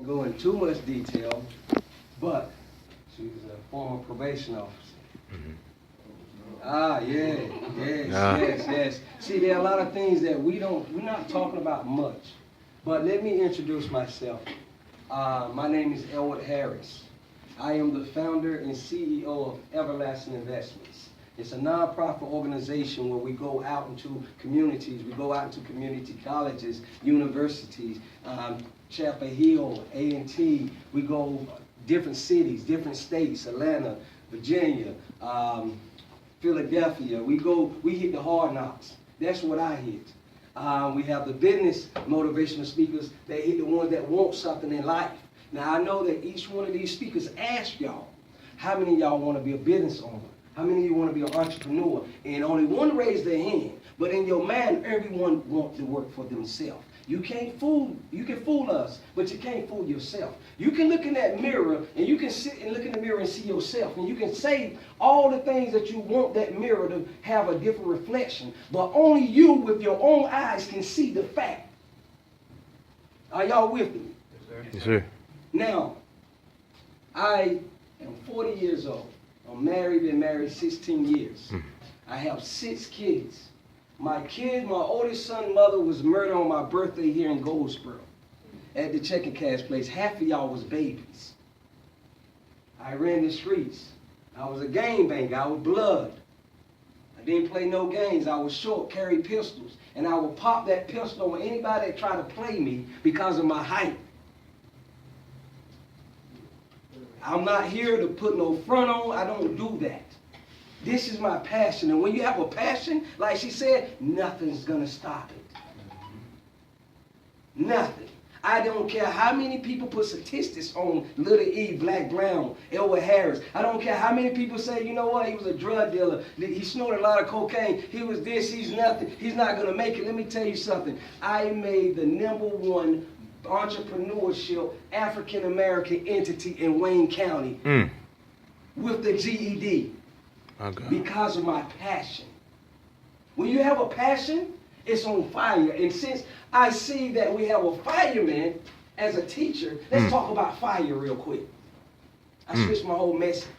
Go into too much detail, but she was a former probation officer. Yes. See, there are a lot of things that we're not talking about much. But let me introduce myself. My name is Elwood Harris. I am the founder and CEO of Everlasting Investments. It's a nonprofit organization where we go out into communities, we go out into community colleges, universities, Chapel Hill, A&T, we go different cities, different states, Atlanta, Virginia, Philadelphia. We hit the hard knocks. That's what I hit. We have the business motivational speakers that hit the ones that want something in life. Now I know that each one of these speakers ask y'all, how many of y'all want to be a business owner? How many of you want to be an entrepreneur? And only one raised their hand. But in your mind, everyone wants to work for themselves. You can fool us, but you can't fool yourself. You can look in that mirror and you can sit and look in the mirror and see yourself. And you can say all the things that you want that mirror to have a different reflection. But only you with your own eyes can see the fact. Are y'all with me? Yes, sir. Now, I am 40 years old. I'm married, been married 16 years. I have 6 kids. My oldest son's mother was murdered on my birthday here in Goldsboro at the checking cash place. Half of y'all was babies. I ran the streets. I was a game banger. I was blood. I didn't play no games. I was short, carried pistols. And I would pop that pistol on anybody that tried to play me because of my height. I'm not here to put no front on. I don't do that. This is my passion. And when you have a passion, like she said, nothing's going to stop it. Nothing. I don't care how many people put statistics on Little E, Black Brown, Elwood Harris. I don't care how many people say, you know what, he was a drug dealer. He snorted a lot of cocaine. He was this, he's nothing. He's not going to make it. Let me tell you something. I made the #1 entrepreneurship African-American entity in Wayne County with the GED. Okay. Because of my passion. When you have a passion, it's on fire. And since I see that we have a fireman as a teacher, let's talk about fire real quick. I switched my whole message.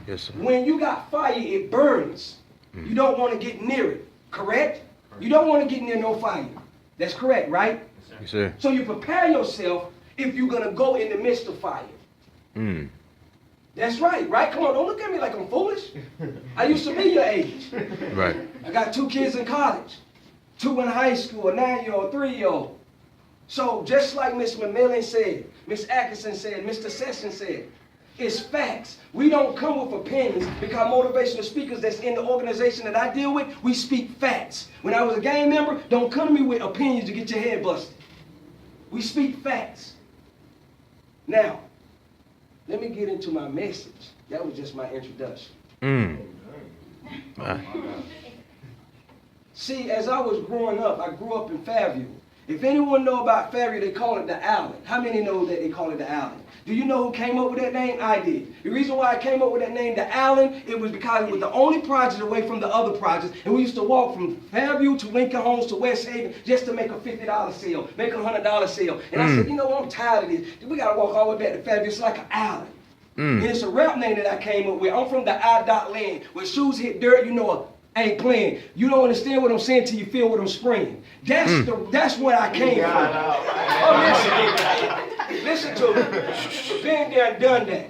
Yes, sir. When you got fire, it burns. You don't want to get near it, correct? You don't want to get near no fire. That's correct, right? Yes, sir. So you prepare yourself if you're going to go in the midst of fire. That's right, right? Come on, don't look at me like I'm foolish. I used to be your age. Right. I got 2 kids in college, 2 in high school, a 9-year-old, 3-year-old. So just like Miss McMillan said, Miss Atkinson said, Mr. Sessions said, it's facts. We don't come with opinions because motivational speakers that's in the organization that I deal with, we speak facts. When I was a gang member, don't come to me with opinions to get your head busted. We speak facts. Now, let me get into my message. That was just my introduction. See, as I was growing up, I grew up in Fairview. If anyone know about Fairview, they call it the Island. How many know that they call it the Island? Do you know who came up with that name? I did. The reason why I came up with that name, the Island, it was because it was the only project away from the other projects. And we used to walk from Fairview to Lincoln Homes to West Haven just to make a $50 sale, make a $100 sale. And I said, you know what, I'm tired of this. We got to walk all the way back to Fairview. It's like an island. And it's a rap name that I came up with. I'm from the I-Dot land. When shoes hit dirt, you know I ain't playing. You don't understand what I'm saying till you feel what I'm spraying. That's where I came from. Oh, listen to me. Been there and done that.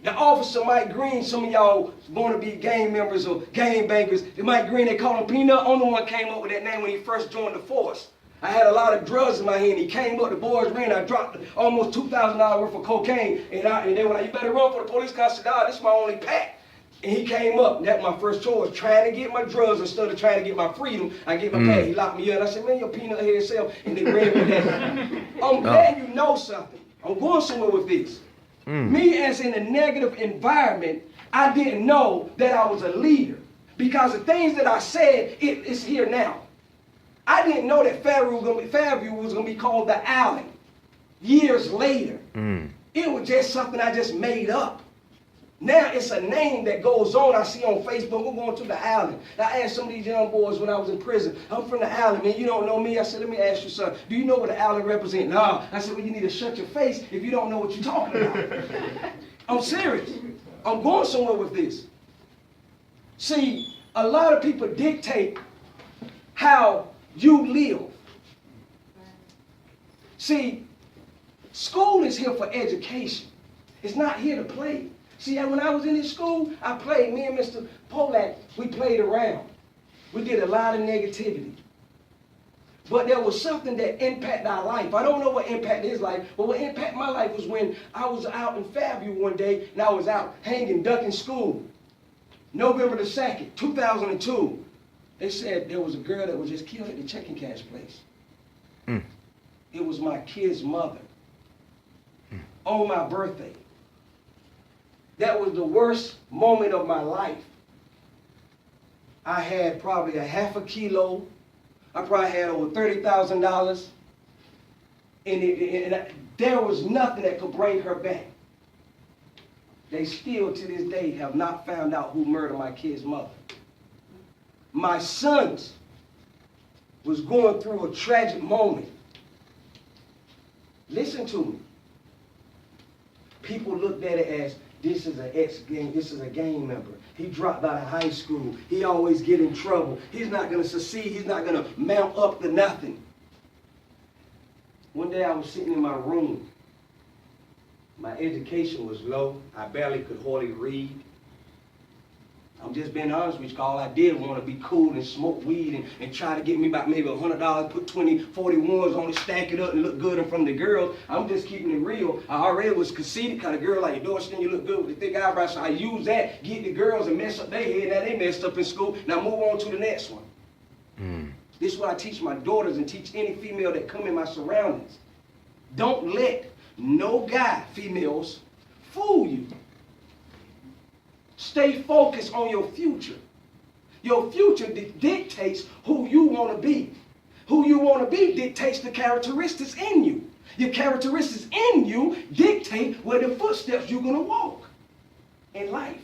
The officer Mike Green, some of y'all want to be gang members or gang bangers. Mike Green, they call him Peanut. Only one came up with that name when he first joined the force. I had a lot of drugs in my hand. He came up, the boys ran. I dropped almost $2,000 worth of cocaine. And they were like, you better run for the police. I said, this is my only pack. And he came up, and that's my first choice, trying to get my drugs instead of trying to get my freedom. I get my pay. He locked me up. I said, man, your peanut head self. And they ran with that. I'm glad you know something. I'm going somewhere with this. Me as in a negative environment, I didn't know that I was a leader. Because the things that I said, it's here now. I didn't know that Fairview was going to be called the Island years later. It was just something I just made up. Now it's a name that goes on. I see on Facebook, we're going to the island. I asked some of these young boys when I was in prison, I'm from the island, man, you don't know me. I said, let me ask you something. Do you know what the island represents? No. I said, well, you need to shut your face if you don't know what you're talking about. I'm serious. I'm going somewhere with this. See, a lot of people dictate how you live. See, school is here for education. It's not here to play. See, when I was in this school, I played, me and Mr. Polak, we played around. We did a lot of negativity. But there was something that impacted our life. I don't know what impacted his life, but what impacted my life was when I was out in Fairview one day, and I was out hanging, ducking school. November the 2nd, 2002. They said there was a girl that was just killed at the checking cash place. It was my kid's mother. On my birthday. That was the worst moment of my life. I had probably a half a kilo. I probably had over $30,000. And there was nothing that could bring her back. They still, to this day, have not found out who murdered my kid's mother. My sons was going through a tragic moment. Listen to me. People looked at it as, this is an ex-gang, this is a gang member. He dropped out of high school. He always get in trouble. He's not going to succeed. He's not going to mount up to nothing. One day I was sitting in my room. My education was low. I barely could hardly read. I'm just being honest with you, all I did want to be cool and smoke weed and try to get me about maybe $100, put 20, 40 ones on it, stack it up and look good in front of the girls. I'm just keeping it real. I already was conceited, kind of girl like, Dorston, you look good with the thick eyebrows. So I use that, get the girls and mess up their head. Now they messed up in school. Now move on to the next one. This is what I teach my daughters and teach any female that come in my surroundings. Don't let no guy, females, fool you. Stay focused on your future. Your future dictates who you want to be. Who you want to be dictates the characteristics in you. Your characteristics in you dictate where the footsteps you're going to walk in life.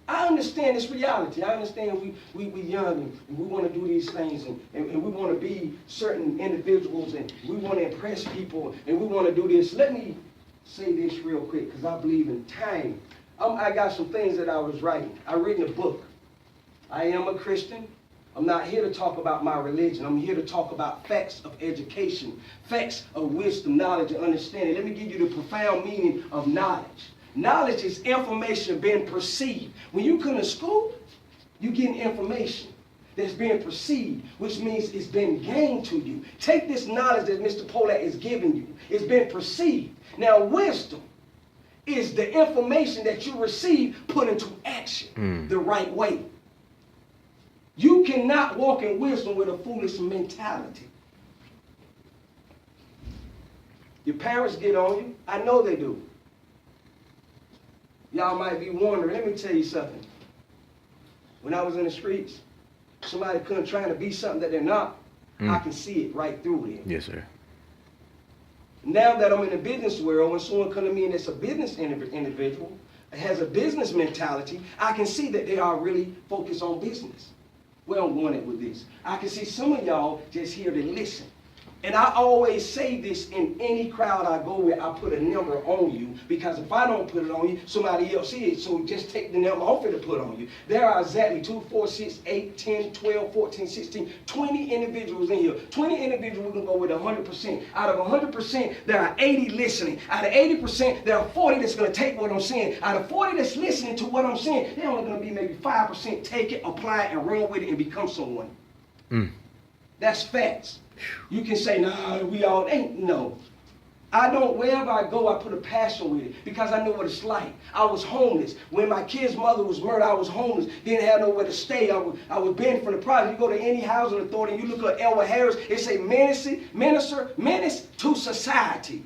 I understand this reality. I understand we young and we want to do these things and we want to be certain individuals and we want to impress people and we want to do this. Let me say this real quick because I believe in time. I got some things that I was writing. I written a book. I am a Christian. I'm not here to talk about my religion. I'm here to talk about facts of education, facts of wisdom, knowledge, and understanding. Let me give you the profound meaning of knowledge. Knowledge is information being perceived. When you come to school, you get information that's being perceived, which means it's been gained to you. Take this knowledge that Mr. Polak is giving you. It's been perceived. Now, wisdom is the information that you receive put into action the right way. You cannot walk in wisdom with a foolish mentality. Your parents get on you. I know they do. Y'all might be wondering, let me tell you something. When I was in the streets, somebody couldn't trying to be something that they're not. I can see it right through them. Yes, sir. Now that I'm in the business world, when someone comes to me and it's a business individual, has a business mentality, I can see that they are really focused on business. Where I'm going at with this. I can see some of y'all just here to listen. And I always say this in any crowd I go with, I put a number on you, because if I don't put it on you, somebody else is. So just take the number off it to put on you. There are exactly 2, 4, 6, 8, 10, 12, 14, 16, 20 individuals in here. 20 individuals, we can go with 100%. Out of 100%, there are 80 listening. Out of 80%, there are 40 that's going to take what I'm saying. Out of 40 that's listening to what I'm saying, they're only going to be maybe 5% take it, apply it, and run with it and become someone. That's facts. You can say, nah, we all ain't. No. I don't, wherever I go, I put a passion with it because I know what it's like. I was homeless. When my kid's mother was murdered, I was homeless. Didn't have nowhere to stay. I was banned from the project. You go to any housing authority, you look at Elwood Harris, it say menace to society.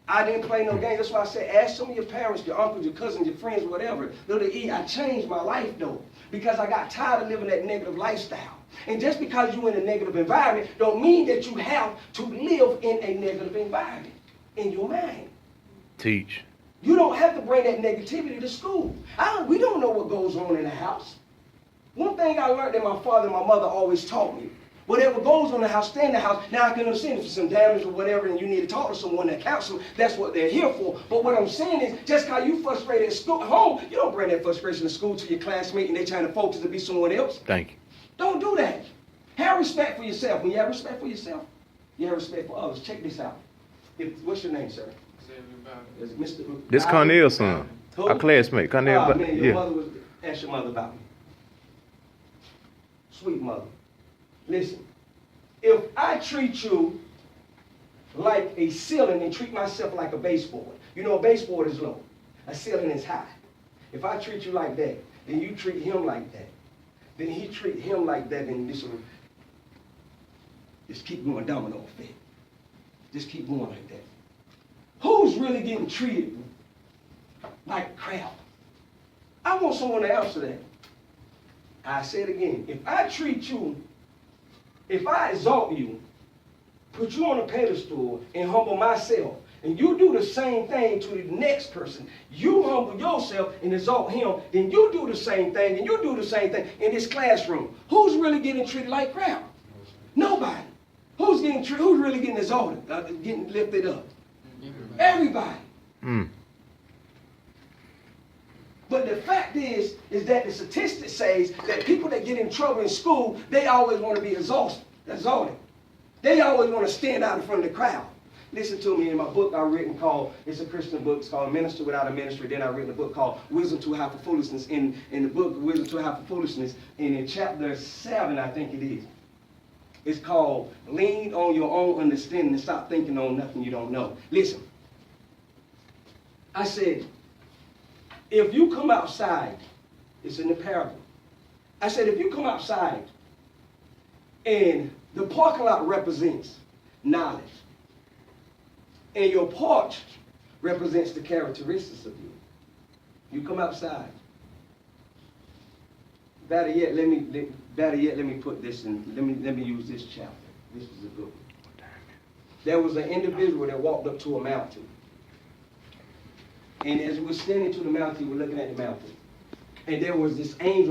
I didn't play no games. That's why I said, ask some of your parents, your uncles, your cousins, your friends, whatever. Little E, I changed my life though because I got tired of living that negative lifestyle. And just because you're in a negative environment don't mean that you have to live in a negative environment in your mind. Teach. You don't have to bring that negativity to school. We don't know what goes on in the house. One thing I learned that my father and my mother always taught me, whatever goes on in the house, stay in the house. Now I can understand if there's some damage or whatever and you need to talk to someone that counsel, that's what they're here for. But what I'm saying is, just how you frustrated at school, at home, you don't bring that frustration to school to your classmate and they're trying to focus to be someone else. Thank you. Don't do that. Have respect for yourself. When you have respect for yourself, you have respect for others. Check this out. What's your name, sir? Is it Mr. This Cornell's son. Who? Our classmate. Cornell. Man, your Yeah. mother was, ask your mother about me. Sweet mother. Listen, if I treat you like a ceiling and treat myself like a baseboard, you know a baseboard is low, a ceiling is high. If I treat you like that, then you treat him like that, then he treat him like that, and this will just keep going domino effect. Just keep going like that. Who's really getting treated like crap? I want someone to answer that. I say it again. If I treat you, if I exalt you, put you on a pedestal and humble myself, and you do the same thing to the next person, you humble yourself and exalt him, then you do the same thing, and you do the same thing in this classroom. Who's really getting treated like crap? Nobody. Who's really getting exalted, getting lifted up? Everybody. But the fact is that the statistics says that people that get in trouble in school, they always want to be exalted. They always want to stand out in front of the crowd. Listen to me, in my book I've written called, it's a Christian book, it's called Minister Without a Ministry. Then I've written a book called Wisdom Too High for Foolishness. In the book, Wisdom Too High for Foolishness, and in chapter 7, I think it is, it's called Lean on Your Own Understanding and Stop Thinking on Nothing You Don't Know. Listen, I said, if you come outside, it's in the parable. I said, if you come outside and the parking lot represents knowledge, and your porch represents the characteristics of you, you come outside. Better yet, let me put this in. Let me use this chapter. This is a good one. There was an individual that walked up to a mountain. And as we were standing to the mountain, we were looking at the mountain. And there was this angel